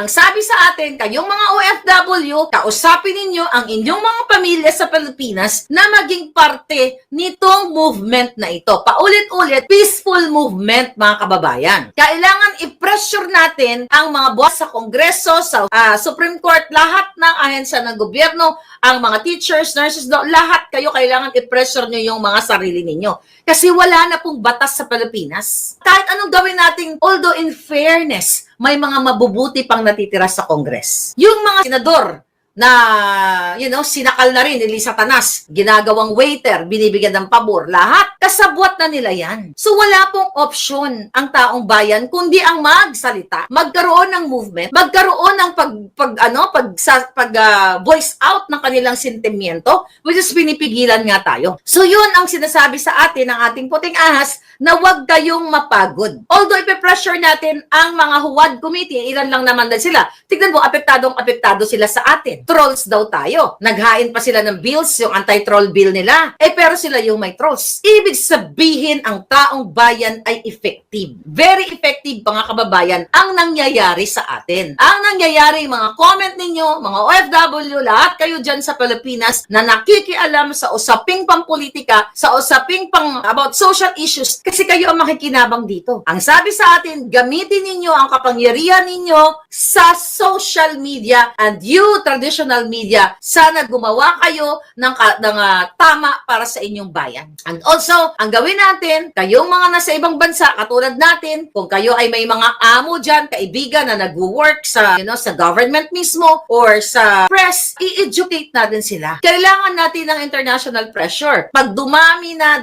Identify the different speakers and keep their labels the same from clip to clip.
Speaker 1: Ang sabi sa atin, kayong mga OFW, kausapin ninyo ang inyong mga pamilya sa Pilipinas na maging parte nitong movement na ito. Paulit-ulit, peaceful movement, mga kababayan. Kailangan i-pressure natin ang mga boss sa Kongreso, sa Supreme Court, lahat ng ahensya ng gobyerno, ang mga teachers, nurses, lahat kayo kailangan i-pressure nyo yung mga sarili ninyo. Kasi wala na pong batas sa Pilipinas. Kahit anong gawin natin, although in fairness, may mga mabubuti pang natitira sa Congress. Yung mga senador na, sinakal na rin ni Lisa Tanas, ginagawang waiter, binibigyan ng pabor, lahat, kasabwat na nila yan. So wala pong option ang taong bayan kundi ang magsalita, magkaroon ng movement, magkaroon ng voice out ng kanilang sentimiento, which is pinipigilan nga tayo. So yun ang sinasabi sa atin ng ating puting ahas na huwag kayong mapagod. Although ipe-pressure natin ang mga huwad committee, ilan lang naman din sila. Tignan mo, apektado sila sa atin. Trolls daw tayo. Naghain pa sila ng bills, yung anti-troll bill nila. Pero sila yung may trolls. Ibig sabihin, ang taong bayan ay effective. Very effective, mga kababayan, ang nangyayari sa atin. Ang nangyayari, mga comment ninyo, mga OFW, lahat kayo dyan sa Pilipinas na nakikialam sa usaping pampolitika, sa usaping about social issues, kasi kayo ang makikinabang dito. Ang sabi sa atin, gamitin ninyo ang kapangyarihan ninyo sa social media and you, traditional media, sana gumawa kayo ng tama para sa inyong bayan. And also, ang gawin natin, kayong mga nasa ibang bansa, katulad natin, kung kayo ay may mga amo dyan, kaibigan na nag-work sa, sa government mismo or sa press, i-educate natin sila. Kailangan natin ng international pressure. Pag dumami na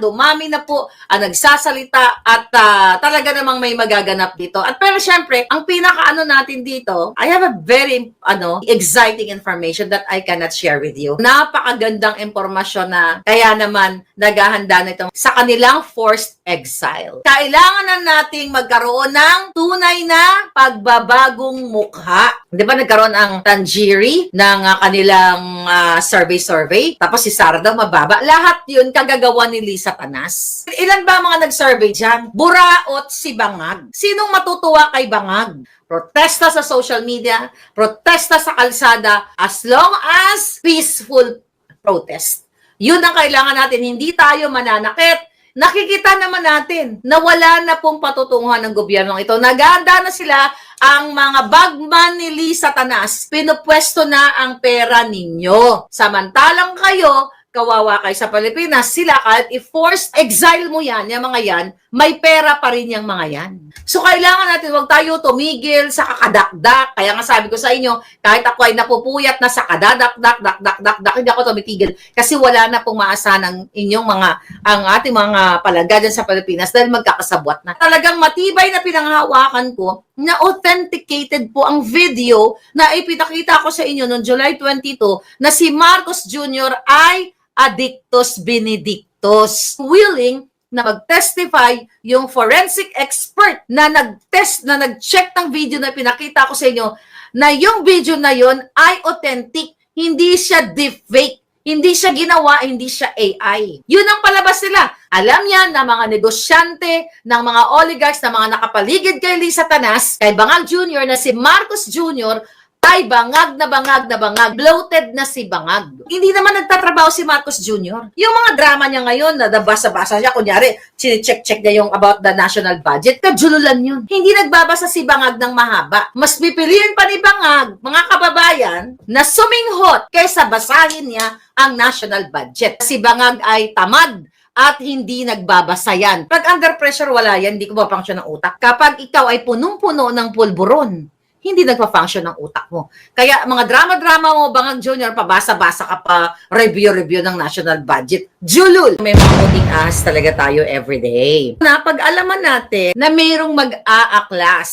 Speaker 1: po ang nagsasalita at talaga namang may magaganap dito. At pero syempre, ang pinaka-ano natin dito, I have a very exciting information that I cannot share with you. Napakagandang impormasyon na kaya naman naghahanda na itong sa kanilang forced exile. Kailangan na nating magkaroon ng tunay na pagbabagong mukha. Di ba nagkaroon ang Tanjiri ng kanilang survey? Tapos si Sara daw mababa. Lahat yun kagagawa ni Lisa Tanas. Ilan ba mga nag-survey dyan? Buraot si Bangag. Sinong matutuwa kay Bangag? Protesta sa social media, protesta sa kalsada, as long as peaceful protest. Yun ang kailangan natin. Hindi tayo mananakit. Nakikita naman natin na wala na pong patutunguhan ng gobyernong ito. Nagahanda na sila, ang mga bagman ni Lisa Tanas, pinupwesto na ang pera ninyo. Samantalang kayo, kawawa kayo sa Pilipinas, sila kahit i-forced exile mo yan, yung mga yan, may pera pa rin yung mga yan. So, kailangan natin, huwag tayo tumigil sa kakadakdak. Kaya nga sabi ko sa inyo, kahit ako ay napupuyat na sa kadadakdak, hindi ako tumitigil. Kasi wala na pong maasahan ang ating mga palagay sa Pilipinas dahil magkakasabwat na. Talagang matibay na pinanghawakan ko na authenticated po ang video na ipinakita ko sa inyo noong July 22 na si Marcos Jr. ay Addictus Benedictus, willing na mag-testify yung forensic expert na nag-check ng video na pinakita ko sa inyo na yung video na yon ay authentic, hindi siya deepfake, hindi siya ginawa, hindi siya AI. Yun ang palabas nila. Alam yan na mga negosyante, ng mga oligarchs, na mga nakapaligid kay Lisa Tanas, kay Bangag Jr. na si Marcos Jr., ay bangag na bangag, bloated na si Bangag. Hindi naman nagtatrabaho si Marcos Jr. Yung mga drama niya ngayon, na nabasa-basa siya, kunyari, sine-check niya yung about the national budget, kajululan yun. Hindi nagbabasa si Bangag ng mahaba. Mas pipiliin pa ni Bangag, mga kababayan, na suminghot kaysa basahin niya ang national budget. Si Bangag ay tamad at hindi nagbabasa yan. Pag under pressure, wala yan, hindi ko mapangsyon ng utak. Kapag ikaw ay punong-puno ng pulburon, hindi nagpa-function ng utak mo. Kaya mga drama-drama mo, Bangag Jr., pabasa-basa ka pa, review-review ng national budget. Julul! May mga puting ahas talaga tayo everyday. Napag-alaman natin na mayroong mag-aaklas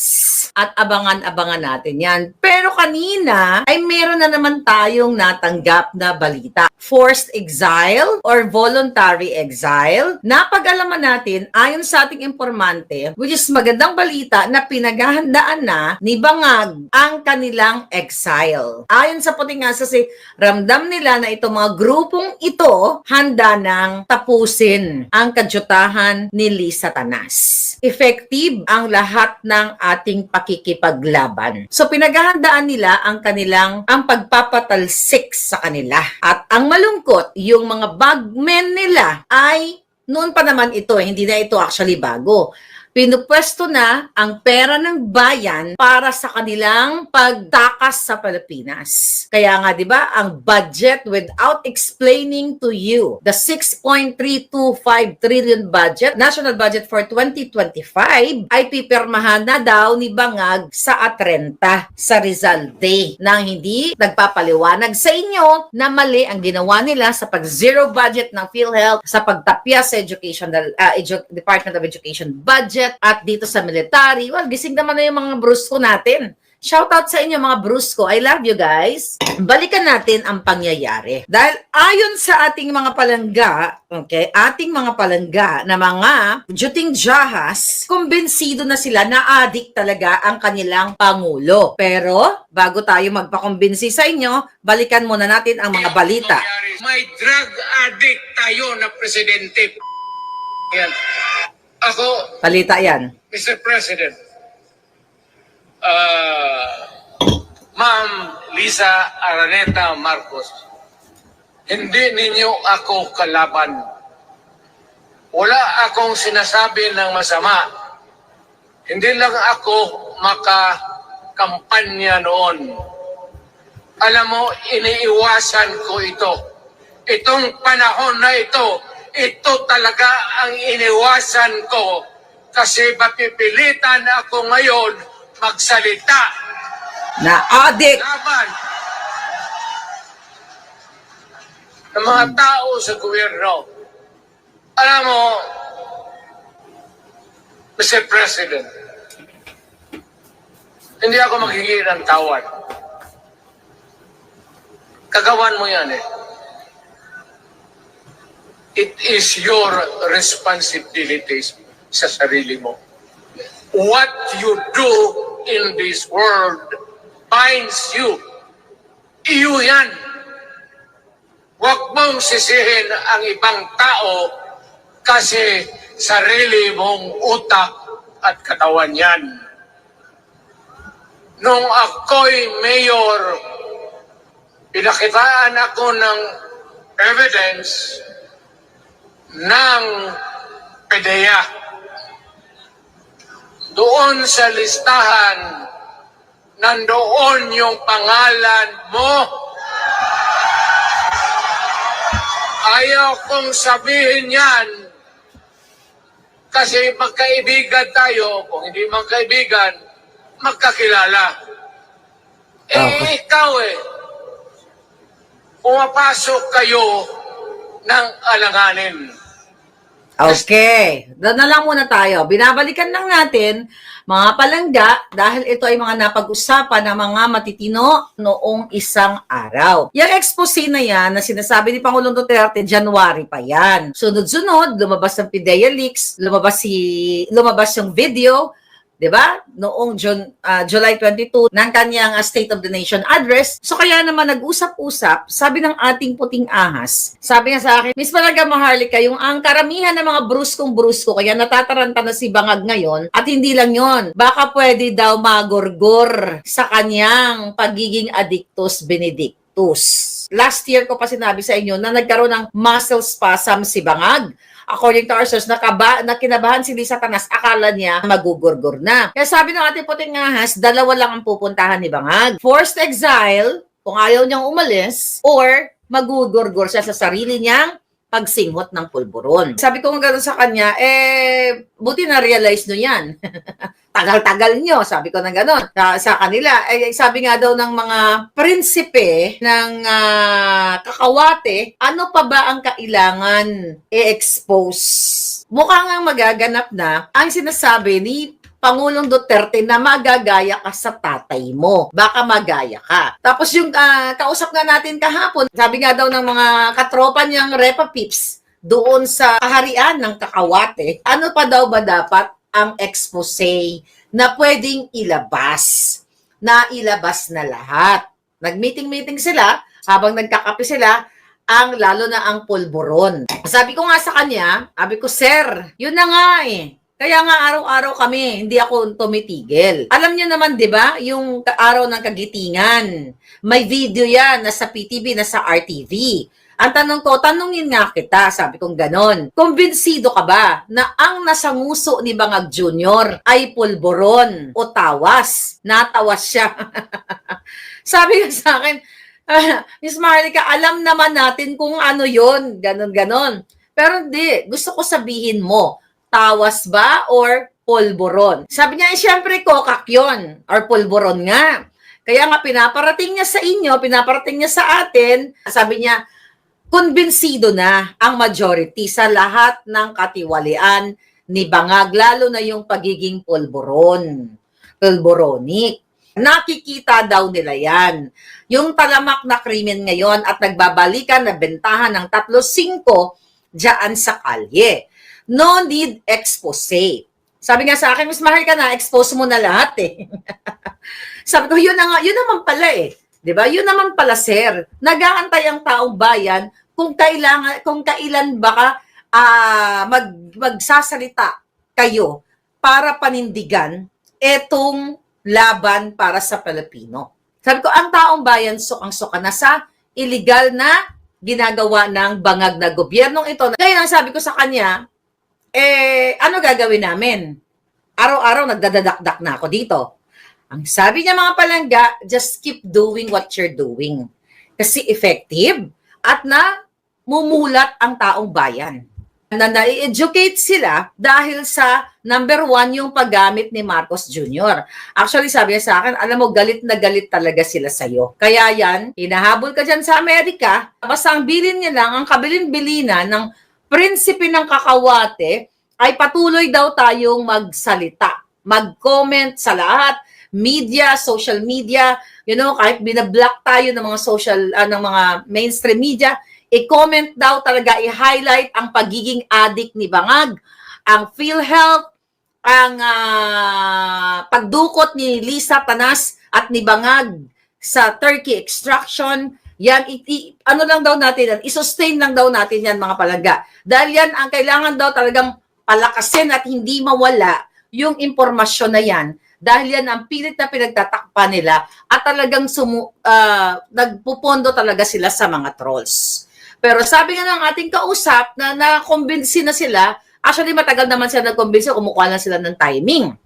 Speaker 1: at abangan-abangan natin yan. Pero kanina ay meron na naman tayong natanggap na balita. Forced exile or voluntary exile. Napag-alaman natin, ayon sa ating informante, which is magandang balita na pinaghahandaan na ni Bangag ang kanilang exile. Ayon sa puting asa, ramdam nila na itong mga grupong ito handa sanang tapusin ang kadyutahan ni Lisa Tanas. Effective ang lahat ng ating pakikipaglaban. So pinaghahandaan nila ang pagpapatalsik sa kanila. At ang malungkot, yung mga bagmen nila ay noon pa naman ito, hindi na ito actually bago. Pinupwesto na ang pera ng bayan para sa kanilang pagtakas sa Pilipinas. Kaya nga, di ba, ang budget without explaining to you, the 6.325 trillion budget, national budget for 2025, ay pipirmahan na daw ni Bangag sa Atrenta sa Rizal Day nang hindi nagpapaliwanag sa inyo na mali ang ginawa nila sa pag-zero budget ng PhilHealth, sa pagtapya sa Department of Education budget, at dito sa military. Well, gising naman na yung mga brusko natin. Shoutout sa inyo mga brusko. I love you guys. Balikan natin ang pangyayari. Dahil ayon sa ating mga palangga, okay, ating mga palangga na mga juting jahas, kumbinsido na sila na adik talaga ang kanilang pangulo. Pero, bago tayo magpakumbinsi sa inyo, balikan muna natin ang mga balita.
Speaker 2: May drug addict tayo na presidente. Yan. Ako,
Speaker 1: Balita yan.
Speaker 2: Mr. President, Ma'am Lisa Araneta Marcos, hindi ninyo ako kalaban. Wala akong sinasabi ng masama. Hindi lang ako makakampanya noon. Alam mo, iniiwasan ko ito. Itong panahon na ito talaga ang iniwasan ko kasi mapipilitan ako ngayon magsalita
Speaker 1: Na adik.
Speaker 2: laban ng mga tao sa gobyerno. Alam mo, Mr. President, hindi ako maghingi ng tawad. Kagawan mo yan eh. It is your responsibility sa sarili mo. What you do in this world binds you. Iyo yan. Huwag mong sisihin ang ibang tao kasi sarili mong utak at katawan yan. Nung ako'y mayor, pinakitaan ako ng evidence ng PDEA. Doon sa listahan, nandoon yung pangalan mo. Ayaw kong sabihin yan kasi magkaibigan tayo. Kung hindi magkaibigan, magkakilala. Ikaw pumapasok kayo ng alanganin.
Speaker 1: Okay. Doon na lang muna tayo. Binabalikan lang natin, mga palangga, dahil ito ay mga napag-usapan ng mga matitino noong isang araw. Yung expose na yan, na sinasabi ni Pangulong Duterte, January pa yan. Sunod-sunod, lumabas ang PDEA leaks, lumabas yung video, 'di ba? Noong July 22 ng kanyang State of the Nation address. So kaya naman nag-usap-usap, sabi ng ating puting ahas. Sabi niya sa akin, Miss Palangga Maharlika, yung ang karamihan ng mga bruskong-brusko, kaya natataranta na si Bangag ngayon, at hindi lang yon, baka pwede daw magorgor sa kanyang pagiging addictus benedictus. Last year ko pa sinabi sa inyo na nagkaroon ng muscle spasm si Bangag. According to our source, kinabahan si Lisa Tanas, akala niya magugurgur na. Kaya sabi ng ating puting ahas, dalawa lang ang pupuntahan ni Bangag. Forced exile, kung ayaw niyang umalis, or magugurgur siya sa sarili niyang pagsinghot ng pulburon. Sabi ko nga gano'n sa kanya, buti na-realize nyo yan. Tagal-tagal nyo, sabi ko na gano'n sa kanila. Sabi nga daw ng mga prinsipe ng kakawate, ano pa ba ang kailangan i-expose? Mukhang ang magaganap na ang sinasabi ni Pangulong Duterte na magagaya ka sa tatay mo. Baka magaya ka. Tapos yung kausap nga natin kahapon, sabi nga daw ng mga katropa niyang Repa Pips doon sa kaharian ng kakawate, ano pa daw ba dapat ang expose na pwedeng ilabas? Na ilabas na lahat. Nag-meeting-meeting sila, habang nagkakape sila, lalo na ang pulburon. Sabi ko nga sa kanya, sabi ko, sir, yun na nga eh. Kaya nga araw-araw kami, hindi ako tumitigil. Alam niyo naman, di ba, yung araw ng kagitingan. May video yan, nasa PTV, nasa RTV. Ang tanong ko, tanungin nga kita, sabi kong ganon. Kumbinsido ka ba na ang nasanguso ni Bangag Jr. ay pulburon o tawas? Natawas siya. Sabi niya sa akin, Miss Marlica, alam naman natin kung ano yon, ganon-ganon. Pero hindi, gusto ko sabihin mo, tawas ba or pulburon? Sabi niya, siyempre kokak yun, or pulburon nga. Kaya nga pinaparating niya sa inyo, pinaparating niya sa atin, sabi niya, kumbinsido na ang majority sa lahat ng katiwalian ni Bangag, lalo na yung pagiging pulboronic. Nakikita daw nila yan. Yung talamak na krimen ngayon at nagbabalikan na bentahan ng 3-5 dyan sa kalye. No need expose. Sabi nga sa akin, Miss Marlica, na expose mo na lahat eh. Sabi ko, yun naman pala eh. 'Di ba? Yun naman pala, sir. Nag-aantay ang taong bayan kung kailan baka magsasalita kayo para panindigan etong laban para sa Pilipino. Sabi ko, ang taong bayan sukang-suka na sa illegal na ginagawa ng bangag na gobyernong ito. Kaya sabi ko sa kanya, ano gagawin namin? Araw-araw nagdadadakdak na ako dito. Ang sabi niya mga palangga, just keep doing what you're doing. Kasi effective at na mumulat ang taong bayan. Na-educate sila dahil sa number 1 yung paggamit ni Marcos Jr. Actually, sabi niya sa akin, alam mo, galit na galit talaga sila sa'yo. Kaya yan, hinahabol ka dyan sa Amerika, basta ang bilin niya lang, ang kabilin-bilinan ng prinsipe ng kakawate, ay patuloy daw tayong magsalita, mag-comment sa lahat, media, social media, kahit binablock tayo ng mga ng mga mainstream media, i-comment daw talaga, i-highlight ang pagiging addict ni Bangag, ang PhilHealth, ang pagdukot ni Lisa Tanas at ni Bangag sa turkey extraction. Yan, ano lang daw natin yan, i-sustain lang daw natin yan mga palangga. Dahil yan, ang kailangan daw talagang palakasin at hindi mawala yung impormasyon na yan. Dahil yan ang pilit na pinagtatakpan nila at talagang nagpupondo talaga sila sa mga trolls. Pero sabi nga ng ating kausap na nakumbinsi na sila, actually matagal naman sila nagkumbinsi, kumukuha lang sila ng timing.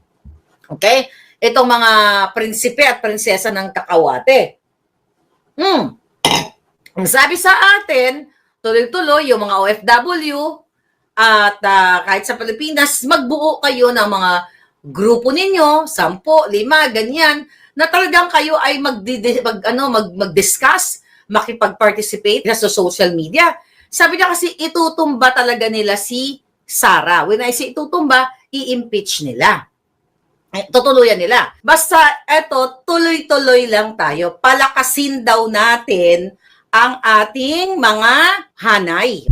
Speaker 1: Okay? Itong mga prinsipe at prinsesa ng kakawate. Ang sabi sa atin, tuloy-tuloy yung mga OFW at kahit sa Pilipinas, magbuo kayo ng mga grupo ninyo, 10, 5, ganyan, na talagang kayo ay mag-discuss, makipag-participate sa social media. Sabi niya kasi itutumba talaga nila si Sara. When I say itutumba, i-impeach nila. Tutuluyan nila. Basta eto, tuloy-tuloy lang tayo. Palakasin daw natin ang ating mga hanay.